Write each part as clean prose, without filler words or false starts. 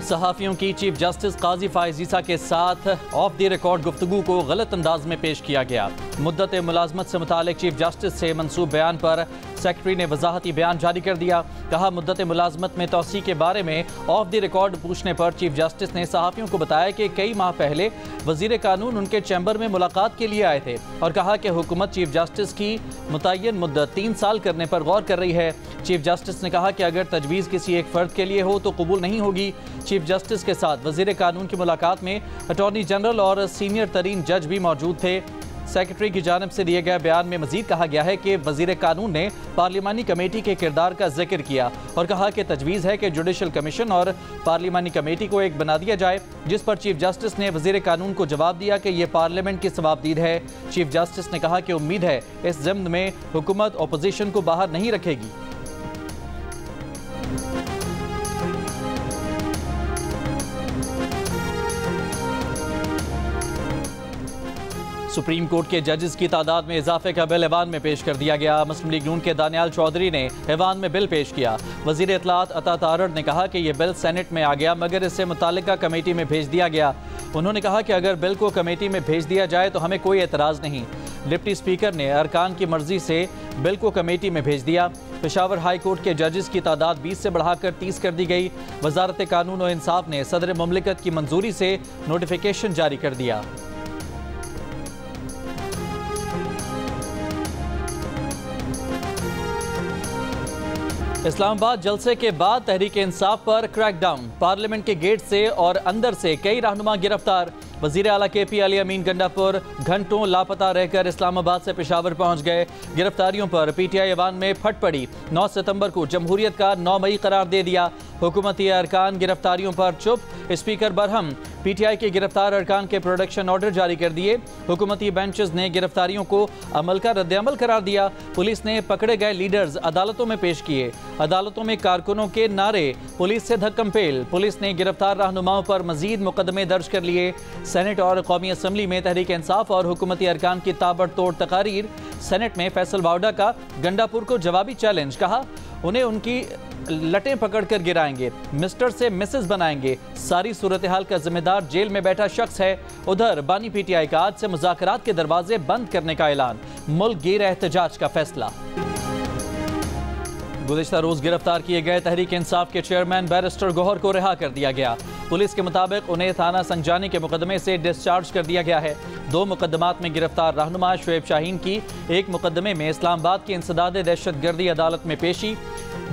सहाफ़ियों की chief justice काजी फाइज़ ईसा के साथ ऑफ द रिकॉर्ड गुफ्तगू को गलत अंदाज में पेश किया गया। मुद्दत मुलाजमत से मुतालिक चीफ जस्टिस से मंसूब बयान पर सेक्रेटरी ने वजाहती बयान जारी कर दिया। कहा, मुद्दत मुलाजमत में तोसी के बारे में ऑफ द रिकॉर्ड पूछने पर चीफ जस्टिस ने सहाफ़ियों को बताया कि कई माह पहले वज़ीर कानून उनके चैम्बर में मुलाकात के लिए आए थे और कहा कि हुकूमत चीफ जस्टिस की मुतय्यन मुद्दत 3 साल करने पर गौर कर रही है। चीफ जस्टिस ने कहा कि अगर तजवीज़ किसी एक फ़र्द के लिए हो तो कबूल नहीं होगी। चीफ जस्टिस के साथ वज़ीर कानून की मुलाकात में अटॉर्नी जनरल और सीनियर तरीन जज भी मौजूद थे। सेक्रेटरी की जानिब से दिए गए बयान में मजीद कहा गया है कि वज़ीर कानून ने पार्लिमानी कमेटी के किरदार का जिक्र किया और कहा कि तजवीज़ है कि जुडिशल कमीशन और पार्लिमानी कमेटी को एक बना दिया जाए, जिस पर चीफ जस्टिस ने वज़ीर कानून को जवाब दिया कि यह पार्लियामेंट की सवाबदीद है। चीफ जस्टिस ने कहा कि उम्मीद है इस ज़िम्न में हुकूमत अपोजिशन को बाहर नहीं रखेगी। सुप्रीम कोर्ट के जजेस की तादाद में इजाफे का बिल ऐवान में पेश कर दिया गया। मुस्लिम लीग नून के दानियाल चौधरी ने ऐवान में बिल पेश किया। वजीर इत्तलात अता तारड़ ने कहा कि यह बिल सेनेट में आ गया मगर इसे मुतालिका कमेटी में भेज दिया गया। उन्होंने कहा कि अगर बिल को कमेटी में भेज दिया जाए तो हमें कोई एतराज़ नहीं। डिप्टी स्पीकर ने अरकान की मर्जी से बिल को कमेटी में भेज दिया। पेशावर हाई कोर्ट के जजेस की तादाद 20 से बढ़ाकर 30 कर दी गई। वजारत कानून और इंसाफ ने सदर मुमलिकत की मंजूरी से नोटिफिकेशन जारी कर दिया। इस्लामाबाद जलसे के बाद तहरीक इंसाफ पर क्रैकडाउन। पार्लियामेंट के गेट से और अंदर से कई रहनुमा गिरफ्तार। वजीर आला KP अली अमीन गंडापुर घंटों लापता रहकर इस्लामाबाद से पेशावर पहुंच गए। गिरफ्तारियों पर PTI ऐवान में फट पड़ी। 9 सितंबर को जमहूरियत का 9 मई करार दे दिया। हुकूमती अरकान गिरफ्तारियों पर चुप। स्पीकर बरहम PTI के गिरफ्तार अरकान के प्रोडक्शन ऑर्डर जारी कर दिए। हुकूमती बेंचेस ने गिरफ्तारियों को अमल का रद्द-ए-अमल करार दिया। पुलिस ने पकड़े गए लीडर्स अदालतों में पेश किए। अदालतों में कारकुनों के नारे पुलिस से धक्कम-पेल। पुलिस ने गिरफ्तार रहनुमाओं पर मजीद मुकदमे दर्ज कर लिए। सेनेट और कौमी असम्बली में तहरीक इंसाफ और हुकूमती अरकान की ताबड़तोड़ तकारीर। सेनेट में फैसल वाउडा का गंडापुर को जवाबी चैलेंज। कहा, उन्हें उनकी लटें पकड़कर गिराएंगे, मिस्टर से मिसेस बनाएंगे। सारी सूरत हाल का जिम्मेदार जेल में बैठा शख्स है। उधर बानी PTI का आज से मुज़ाकरात के दरवाजे बंद करने का ऐलान। मुल्क गिर एहतजाज का फैसला। गुज़िश्ता रोज गिरफ्तार किए गए तहरीक इंसाफ के चेयरमैन बैरिस्टर गौहर को रिहा कर दिया गया। पुलिस के मुताबिक उन्हें थाना संजानी के मुकदमे से डिस्चार्ज कर दिया गया है। 2 मुकदमात में गिरफ्तार रहनुमा शुएब शाहीन की एक मुकदमे में इस्लामाबाद की इंसदाद दहशतगर्दी अदालत में पेशी।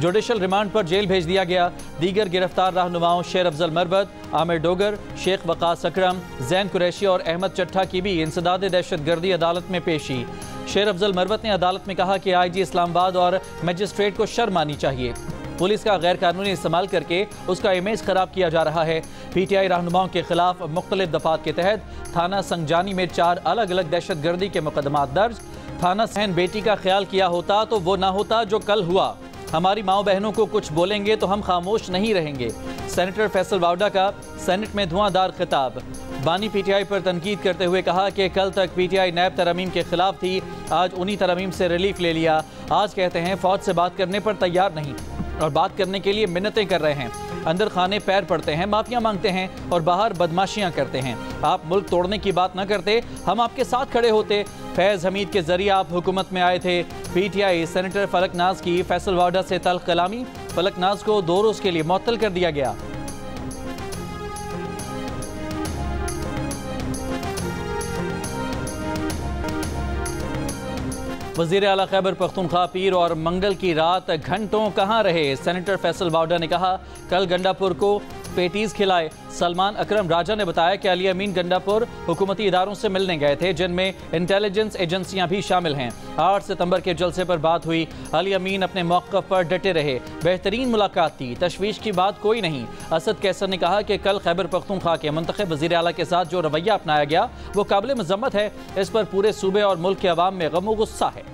जुडिशल रिमांड पर जेल भेज दिया गया। दीगर गिरफ्तार रहनुमाओं शेर अफजल मरबत, आमिर डोगर, शेख वकास अकरम, जैन कुरैशी और अहमद चट्ठा की भी इंसदाद दहशतगर्दी अदालत में पेशी। शेर अफजल मरबत ने अदालत में कहा कि IG इस्लामाबाद और मजिस्ट्रेट को शर्म आनी चाहिए। पुलिस का गैर कानूनी इस्तेमाल करके उसका इमेज खराब किया जा रहा है। PTI रहनुमाओं के खिलाफ मुख्तलिफ दफात के तहत थाना संजानी में 4 अलग अलग दहशतगर्दी के मुकदमात दर्ज। थाना सहन बेटी का ख्याल किया होता तो वो ना होता जो कल हुआ। हमारी माओ बहनों को कुछ बोलेंगे तो हम खामोश नहीं रहेंगे। सेनेटर फैसल वाउडा का सेनेट में धुआंधार खिताब। बानी PTI पर तनकीद करते हुए कहा कि कल तक PTI नैब तरमीम के खिलाफ थी, आज उन्हीं तरमीम से रिलीफ ले लिया। आज कहते हैं फौज से बात करने पर तैयार नहीं और बात करने के लिए मिन्नतें कर रहे हैं। अंदर खाने पैर पड़ते हैं, माफिया मांगते हैं और बाहर बदमाशियां करते हैं। आप मुल्क तोड़ने की बात न करते, हम आपके साथ खड़े होते। फैज़ हमीद के जरिए आप हुकूमत में आए थे। PTI सेनेटर फलक नाज की फैसल वाउडा से तल्ख कलामी। फलक नाज को 2 रोज के लिए मुअत्तल कर दिया गया। वज़ीर आला खैबर पख्तूनख्वा पीर और मंगल की रात घंटों कहाँ रहे। सेनेटर फैसल वाउडा ने कहा, कल गंडापुर को पेटीज खिलाए। सलमान अकरम राजा ने बताया कि अली अमीन गंडापुर हुकूमती इदारों से मिलने गए थे, जिनमें इंटेलिजेंस एजेंसियां भी शामिल हैं। 8 सितंबर के जलसे पर बात हुई। अली अमीन अपने मौक़िफ़ पर डटे रहे। बेहतरीन मुलाकात थी, तशवीश की बात कोई नहीं। असद कैसर ने कहा कि कल खैबर पख्तूनख्वा के मुंतखब वज़ीर आला के साथ जो रवैया अपनाया गया वो काबिल मज़म्मत है। इस पर पूरे सूबे और मुल्क के अवाम में गम व गुस्सा है।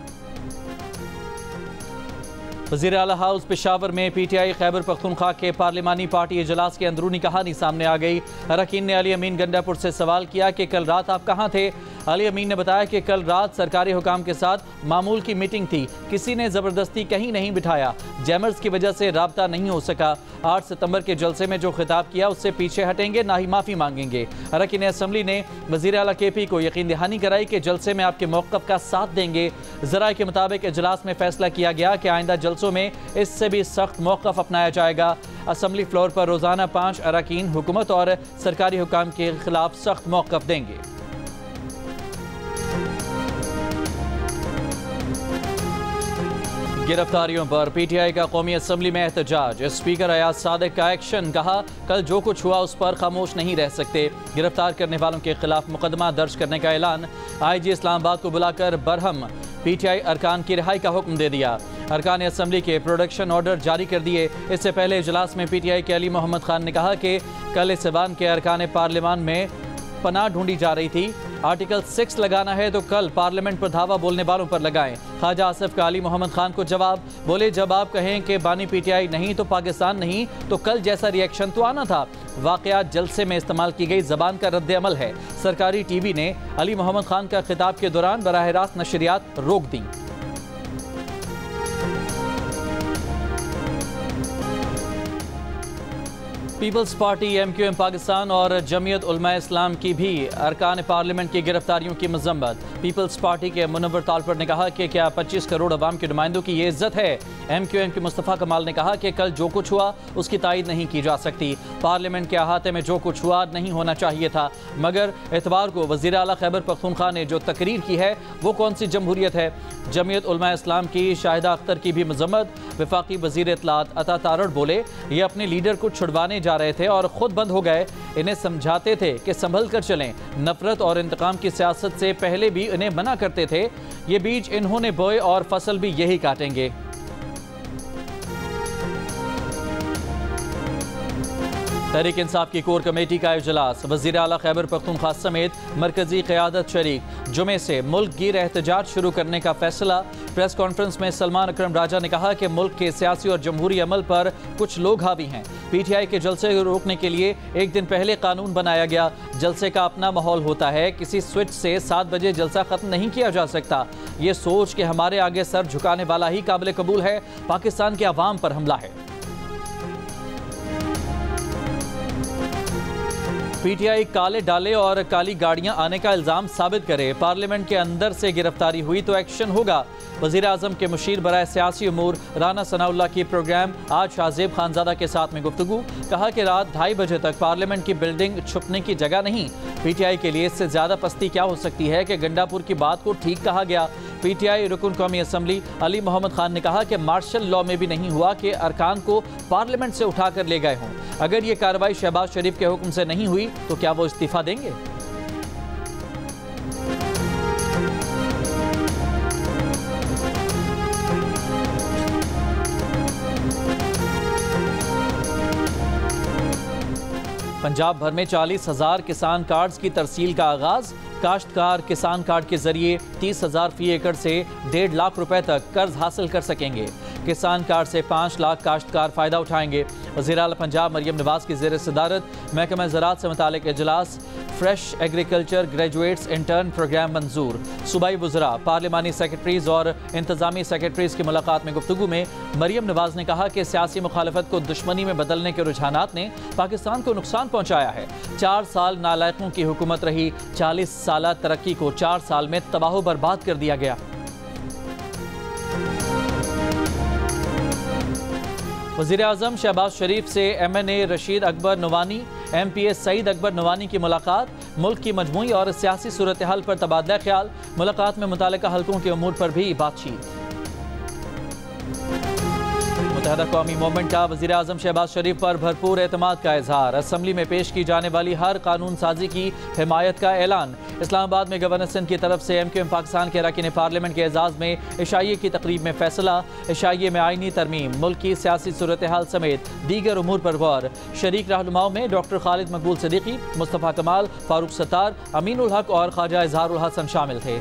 वज़ीर आला हाउस पेशावर में PTI खैबर पख्तूनख्वा के पार्लिमानी पार्टी इजलास की अंदरूनी कहानी सामने आ गई। अरकान ने अली अमीन गंडापुर से सवाल किया कि कल रात आप कहाँ थे। अली अमीन ने बताया कि कल रात सरकारी हुकाम के साथ मामूल की मीटिंग थी, किसी ने ज़बरदस्ती कहीं नहीं बिठाया, जैमर्स की वजह से राब्ता नहीं हो सका। 8 सितंबर के जलसे में जो खिताब किया उससे पीछे हटेंगे, ना ही माफ़ी मांगेंगे। अरकान असम्बली ने वज़ीर आला KP को यकीन दहानी कराई कि जलसे में आपके मौक़िफ़ का साथ देंगे। ज़राए के मुताबिक इजलास में फैसला किया गया कि आइंदा जलसों में इससे भी सख्त मौक़िफ़ अपनाया जाएगा। असम्बली फ्लोर पर रोज़ाना 5 अरकान हुकूमत और सरकारी हुकाम के खिलाफ सख्त मौक़िफ़ देंगे। गिरफ्तारियों पर PTI का कौमी असम्बली में एहतजाज। स्पीकर अयाज सादिक का एक्शन, कहा कल जो कुछ हुआ उस पर खामोश नहीं रह सकते। गिरफ्तार करने वालों के खिलाफ मुकदमा दर्ज करने का ऐलान। IG इस्लामाबाद को बुलाकर बरहम PTI अरकान की रिहाई का हुक्म दे दिया। अरकान असम्बली के प्रोडक्शन ऑर्डर जारी कर दिए। इससे पहले इजलास में PTI के अली मोहम्मद खान ने कहा कि कल इस ज़बान के अरकान पार्लियामान में पनाह ढूंढी जा रही थी। आर्टिकल 6 लगाना है तो कल पार्लियामेंट पर धावा बोलने वालों पर लगाएं। ख्वाजा आसिफ का अली मोहम्मद खान को जवाब, बोले जब आप कहें कि बानी PTI नहीं तो पाकिस्तान नहीं, तो कल जैसा रिएक्शन तो आना था। वाक़यात जलसे में इस्तेमाल की गई ज़बान का रद्द अमल है। सरकारी TV ने अली मोहम्मद खान का खिताब के दौरान बराह रास्त नशरियात रोक दी। पीपल्स पार्टी MQM पाकिस्तान और जमीयत उलमा इस्लाम की भी अरकान पार्लियामेंट की गिरफ्तारियों की मजम्मत। पीपल्स पार्टी के मुनव्वर तालपुर ने कहा कि क्या 25 करोड़ अवाम के नुमाइंदों की ये इज्जत है। MQM के मुस्तफ़ा कमाल ने कहा कि कल जो कुछ हुआ उसकी तायद नहीं की जा सकती। पार्लियामेंट के अहाते में जो कुछ हुआ नहीं होना चाहिए था, मगर एतवार को वज़ीर आला खैबर पख्तूनख्वा ने जो तकरीर की है वो कौन सी जमहूरियत है। जमीयत उलमा इस्लाम की शाहिदा अख्तर की भी मजम्मत। वफाकी वज़ीर इत्तलात अता तारड़ बोले ये अपने लीडर को छुड़वाने जा रहे थे और ख़ुद बंद हो गए। इन्हें समझाते थे कि संभल कर चलें, नफरत और इंतकाम की सियासत से पहले भी इन्हें मना करते थे। ये बीज इन्होंने बोए और फसल भी यही काटेंगे। तहरीक इंसाफ की कोर कमेटी का इजलास। वज़ीर आला खैबर पख्तूनख्वा समेत मरकजी क़यादत शरीक। जुमे से मुल्क गिर एहतजाज शुरू करने का फैसला। प्रेस कॉन्फ्रेंस में सलमान अकरम राजा ने कहा कि मुल्क के सियासी और जमहूरी अमल पर कुछ लोग हावी हैं। PTI के जलसे को रोकने के लिए एक दिन पहले कानून बनाया गया। जलसे का अपना माहौल होता है, किसी स्विच से 7 बजे जलसा ख़त्म नहीं किया जा सकता। ये सोच कि हमारे आगे सर झुकाने वाला ही काबिल कबूल है, पाकिस्तान के अवाम पर हमला है। PTI काले डाले और काली गाड़ियां आने का इल्ज़ाम साबित करे। पार्लियामेंट के अंदर से गिरफ्तारी हुई तो एक्शन होगा। वज़ीर आज़म के मुशीर बराए सियासी उमूर राना सनाउल्लाह की प्रोग्राम आज शाहजेब खानज़ादा के साथ में गुफ्तगू। कहा कि रात 2:30 बजे तक पार्लियामेंट की बिल्डिंग छुपने की जगह नहीं। PTI के लिए इससे ज़्यादा पस्ती क्या हो सकती है कि गंडापुर की बात को ठीक कहा गया। PTI रुकन कौमी असम्बली अली मोहम्मद खान ने कहा कि मार्शल लॉ में भी नहीं हुआ कि अरकान को पार्लियामेंट से उठा कर ले गए हों। अगर ये कार्रवाई शहबाज शरीफ के हुक्म से नहीं हुई तो क्या वो इस्तीफा देंगे? पंजाब भर में 40,000 किसान कार्ड्स की तरसील का आगाज। काश्तकार किसान कार्ड के जरिए 30,000 फी एकड़ से 1.5 लाख रुपए तक कर्ज हासिल कर सकेंगे। किसान कार्ड से 5 लाख काश्तकार फ़ायदा उठाएंगे। वज़ीर आला पंजाब मरियम नवाज़ की ज़ेर सदारत महकमा ज़राअत से मुतालिक इजलास। Fresh agriculture graduates intern program मंजूर। सूबाई वज़रा, पार्लिमानी सेक्रेटरीज़ और इंतज़ामी सेक्रेटरीज़ की मुलाकात में गुफ्तगू में मरियम नवाज़ ने कहा कि सियासी मुखालफत को दुश्मनी में बदलने के रुझानात ने पाकिस्तान को नुकसान पहुँचाया है। 4 साल नालायकों की हुकूमत रही, 40 साल तरक्की को 4 साल में तबाह बर्बाद कर दिया गया। वज़ीर आज़म शहबाज शरीफ से MNA रशीद अकबर नवानी, MPA सईद अकबर नवानी की मुलाकात। मुल्क की मजमूई और सियासी सूरत हाल पर तबादला ख्याल। मुलाकात में मुतालिका हल्कों के उमूर पर भी बातचीत। मुत्तहदा कौमी मूवमेंट का वज़ीर आज़म शहबाज शरीफ पर भरपूर एतमाद का इजहार। असम्बली में पेश की जाने वाली हर कानून साजी की हिमायत का ऐलान। इस्लामाबाद में गवर्नर सिंध की तरफ से MQM पाकिस्तान के अरकान पार्लियामेंट के एजाज़ में इशाइये की तकरीब में फैसला। इशाइये में आइनी तरमीम, मुल्क की सियासी सूरत हाल समेत दीगर उमूर पर गौर। शरीक रहनुमाओं में डॉक्टर खालिद मकबूल सिद्दीकी, मुस्तफ़ा कमाल, फारूक सत्तार, अमीनुल हक और ख्वाजा इजहारुल हसन शामिल थे।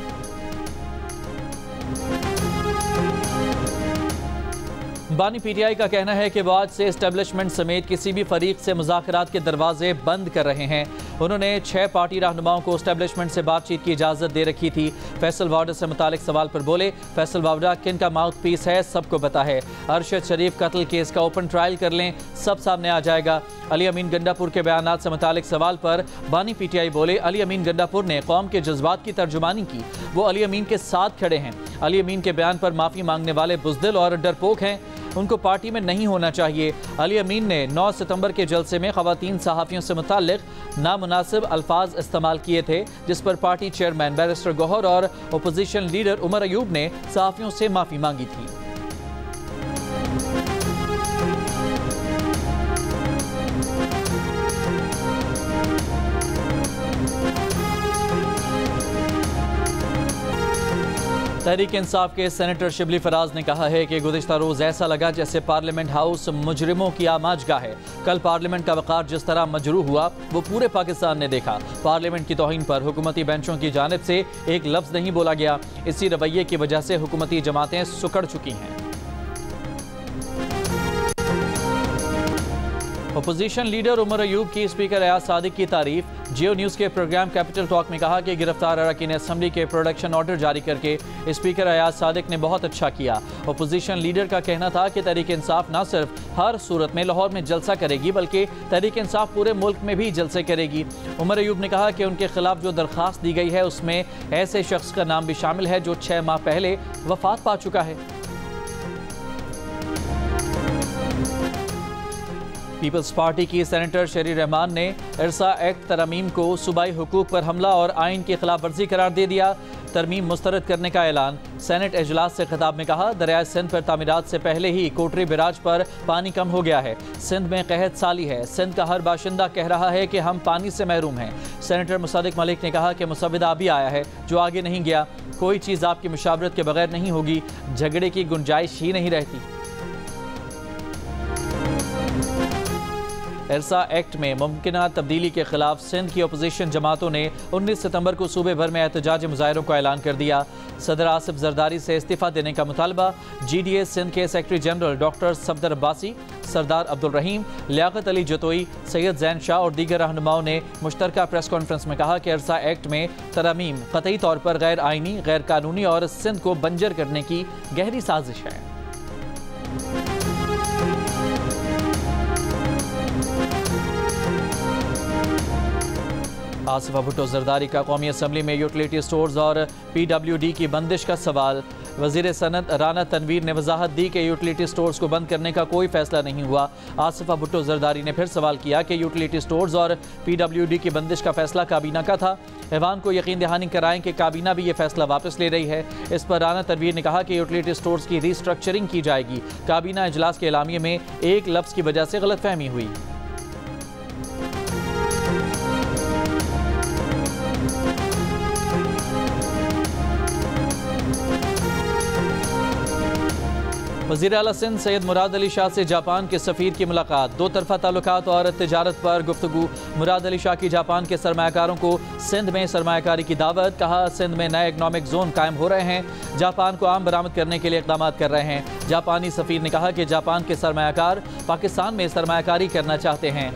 बानी पीटीआई का कहना है कि वो आज से एस्टेब्लिशमेंट समेत किसी भी फरीक से मुज़ाकरात के दरवाजे बंद कर रहे हैं। उन्होंने 6 पार्टी रहनुमाओं को एस्टेब्लिशमेंट से बातचीत की इजाज़त दे रखी थी। फैसल वावडा से मुतालिक सवाल पर बोले, फैसल वावडा किन का माउथ पीस है सबको पता है। अरशद शरीफ कत्ल केस का ओपन ट्रायल कर लें, सब सामने आ जाएगा। अली अमीन गंडापुर के बयानात से मुतालिक सवाल पर बानी पीटीआई बोले, अली अमीन गंडापुर ने कौम के जज्बात की तर्जुमानी की, वो अली अमीन के साथ खड़े हैं। अली अमीन के बयान पर माफ़ी मांगने वाले बुज़दिल और डरपोक हैं, उनको पार्टी में नहीं होना चाहिए। अली अमीन ने 9 सितंबर के जलसे में ख़वातीन सहाफ़ियों से मुताल्लिक़ नामुनासिब अल्फाज इस्तेमाल किए थे, जिस पर पार्टी चेयरमैन बैरिस्टर गौहर और अपोजिशन लीडर उमर अयूब ने सहाफ़ियों से माफ़ी मांगी थी। तहरीक इंसाफ के सेनेटर शिबली फराज ने कहा है कि गुज़िश्ता रोज़ ऐसा लगा जैसे पार्लियामेंट हाउस मुजरिमों की आमाजगाह है। कल पार्लियामेंट का वक़ार जिस तरह मजरूह हुआ वो पूरे पाकिस्तान ने देखा। पार्लियामेंट की तौहीन पर हुकूमती बेंचों की जानिब से एक लफ्ज़ नहीं बोला गया। इसी रवैये की वजह से हुकूमती जमातें सुकड़ चुकी हैं। अपोजिशन लीडर उमर अयूब की स्पीकर अयाज सादिक की तारीफ। जियो न्यूज़ के प्रोग्राम कैपिटल टॉक में कहा कि गिरफ्तार अरकान असम्बली के प्रोडक्शन ऑर्डर जारी करके स्पीकर अयाज सादिक ने बहुत अच्छा किया। अपोजिशन लीडर का कहना था कि तहरीक इंसाफ न सिर्फ हर सूरत में लाहौर में जलसा करेगी बल्कि तहरीक इंसाफ पूरे मुल्क में भी जलसे करेगी। उमर अयूब ने कहा कि उनके खिलाफ जो दरख्वास्त दी गई है उसमें ऐसे शख्स का नाम भी शामिल है जो 6 माह पहले वफात पा चुका है। पीपल्स पार्टी की सेनेटर शरी रहमान ने इरसा एक्ट तरमीम को सूबाई हुकूक पर हमला और आइन की खिलाफ वर्जी करार दे दिया। तरमीम मुस्तरद करने का ऐलान। सेनेट इजलास से खिताब में कहा, दरियाए सिंध पर तामीरात से पहले ही कोटरी बिराज पर पानी कम हो गया है। सिंध में कहत साली है। सिंध का हर बाशिंदा कह रहा है कि हम पानी से महरूम हैं। सेनेटर मुसद्दिक मलिक ने कहा कि मुसव्विदा अभी आया है जो आगे नहीं गया। कोई चीज़ आपकी मुशावरत के बगैर नहीं होगी, झगड़े की गुंजाइश ही नहीं रहती। इरसा एक्ट में मुमकिना तब्दीली के खिलाफ सिंध की अपोजिशन जमातों ने 19 सितंबर को सूबे भर में एहतजाजी मुजाहरों का ऐलान कर दिया। सदर आसिफ जरदारी से इस्तीफ़ा देने का मुतालबा। GDA सिंध के secretary general doctor Safdar Abbasi, Sardar Abdul Rahim, Liaquat Ali Jatoi, Syed Zain Shah और दीगर रहनुमाओं ने मुश्तरका प्रेस कॉन्फ्रेंस में कहा कि इरसा एक्ट में तरमीम कतई तौर पर गैर आइनी, गैर कानूनी और सिंध को बंजर करने की गहरी साजिश है। आसिफा भुट्टो जरदारी का कौमी असम्बली में यूटिलिटी स्टोर्स और PWD की बंदिश का सवाल। वज़ीर सनत राना तनवीर ने वजाहत दी कि यूटिलिटी स्टोर्स को बंद करने का कोई फैसला नहीं हुआ। आसिफा भुट्टो जरदारी ने फिर सवाल किया कि यूटिलिटी स्टोर्स और PWD की बंदिश का फैसला काबीना का था। ऐवान को यकीन दहानी कराएं कि काबीना भी ये फैसला वापस ले रही है। इस पर राना तनवीर ने कहा कि यूटिलिटी स्टोर्स की रीस्ट्रक्चरिंग की जाएगी। काबीना इजलास के एलामिये में एक लफ्ज़ की वजह से गलतफहमी हुई। वज़ीर आला सिंध सैयद मुराद अली शाह से जापान के सफ़ीर की मुलाकात। 2 तरफ़ा ताल्लुकात और तिजारत पर गुफ्तगू। मुराद अली शाह की जापान के सरमायाकारों को सिंध में सरमायाकारी की दावत। कहा, सिंध में नए इकनॉमिक जोन कायम हो रहे हैं, जापान को आम बरामद करने के लिए इक़दाम कर रहे हैं। जापानी सफ़ीर ने कहा कि जापान के सरमायाकार पाकिस्तान में सरमायाकारी करना चाहते हैं।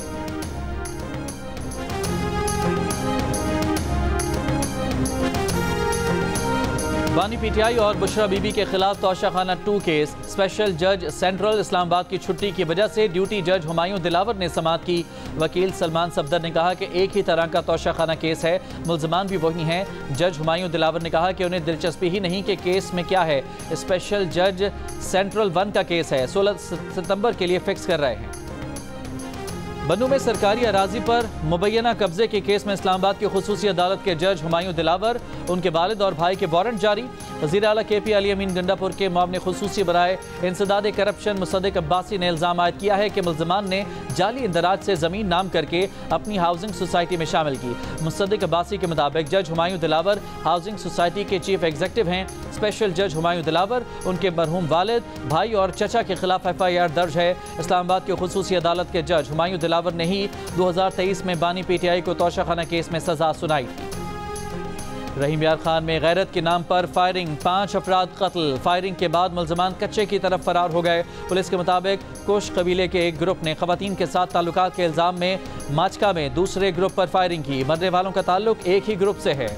बानी पीटीआई और बुशरा बीबी के खिलाफ तोशाखाना 2 केस। स्पेशल जज सेंट्रल इस्लामाबाद की छुट्टी की वजह से ड्यूटी जज हुमायूं दिलावर ने समाअत की। वकील सलमान सफदर ने कहा कि एक ही तरह का तोशाखाना केस है, मुल्ज़मान भी वही हैं। जज हुमायूं दिलावर ने कहा कि उन्हें दिलचस्पी ही नहीं कि केस में क्या है। स्पेशल जज सेंट्रल 1 का केस है, 16 सितंबर के लिए फिक्स कर रहे हैं। बन्नू में सरकारी अराजी पर मुबैना कब्जे के केस में इस्लामाबाद की खुसूसी अदालत के जज हुमायूं दिलावर, उनके वालिद और भाई के वारंट जारी। वज़ीर आला KP अली अमीन गंडापुर के मामले खुसूसी बराए इंसदाद करप्शन मुसद्दिक अब्बासी ने इल्ज़ाम आयद किया है कि मुल्ज़मान ने जाली इंदराज से ज़मीन नाम करके अपनी हाउसिंग सोसाइटी में शामिल की। मुसद्दिक अब्बासी के मुताबिक जज हुमायूं दिलावर हाउसिंग सोसाइटी के चीफ एग्जीक्यूटिव हैं। स्पेशल जज हुमायूं दिलावर, उनके मरहूम वालिद, भाई और चचा के खिलाफ FIR दर्ज है। इस्लामाबाद की खुसूसी अदालत के जज हुमायूं दिलावर ने ही 2023 में बानी PTI को तोशाखाना केस में सजा सुनाई थी। रहीम यार खान में गैरत के नाम पर फायरिंग, 5 अफराद कत्ल। फायरिंग के बाद मुल्ज़मान कच्चे की तरफ फरार हो गए। पुलिस के मुताबिक कुश कबीले के एक ग्रुप ने खवातीन के साथ ताल्लुकात के इल्ज़ाम में माचका में दूसरे ग्रुप पर फायरिंग की। मरने वालों का ताल्लुक एक ही ग्रुप से है।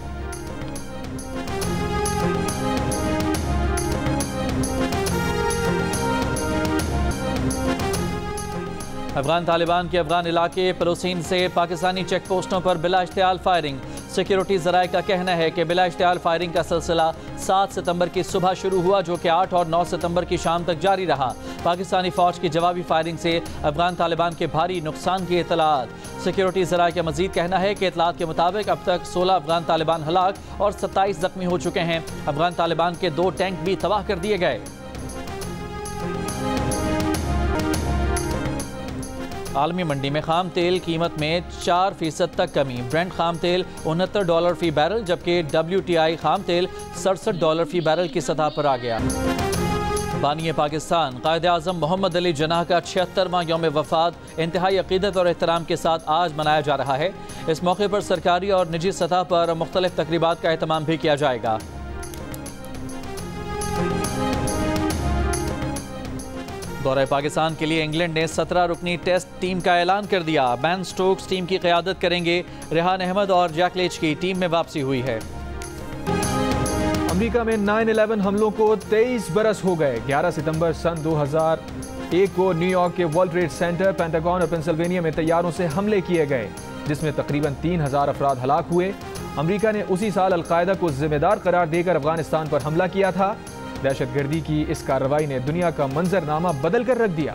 अफगान तालिबान के अफगान इलाके पलोसीन से पाकिस्तानी चेक पोस्टों पर बिला इश्तियाल फायरिंग। सिक्योरिटी ज़राए का कहना है कि बिला इश्तियाल फायरिंग का सिलसिला 7 सितंबर की सुबह शुरू हुआ, जो कि 8 और 9 सितंबर की शाम तक जारी रहा। पाकिस्तानी फौज की जवाबी फायरिंग से अफगान तालिबान के भारी नुकसान की इतलात। सिक्योरिटी ज़राए का मजीद कहना है कि इतलात के मुताबिक अब तक 16 अफगान तालिबान हलाक और 27 जख्मी हो चुके हैं। अफगान तालिबान के 2 टैंक भी तबाह कर दिए गए। आलमी मंडी में खाम तेल कीमत में 4% तक कमी। ब्रेंट खाम तेल $69 फी बैरल, जबकि WTI खाम तेल $67 फी बैरल की सतह पर आ गया। बानी पाकिस्तान कायद आज़म मोहम्मद अली जनाह का 76वां यौम वफ़ात इंतहाई अक़ीदत और एहतराम के साथ आज मनाया जा रहा है। इस मौके पर सरकारी और निजी सतह पर मुख्तलिफ तक़रीबात का एहतमाम भी किया जाएगा। दौरे पाकिस्तान के लिए इंग्लैंड ने 17 रुकनी टेस्ट टीम का ऐलान कर दिया। बैन स्टोक्स टीम की क़यादत करेंगे। रेहान अहमद और जैक लेच की टीम में वापसी हुई है। अमेरिका में 9/11 हमलों को 23 बरस हो गए। 11 सितंबर सन 2001 को न्यूयॉर्क के वर्ल्ड ट्रेड सेंटर, पेंटागन और पेंसिल्वेनिया में तैयारों से हमले किए गए, जिसमें तकरीबन 3000 अफराद हलाक हुए। अमेरिका ने उसी साल अलकायदा को जिम्मेदार करार देकर अफगानिस्तान पर हमला किया था। दहशतगर्दी की इस कार्रवाई ने दुनिया का मंजरनामा बदल कर रख दिया।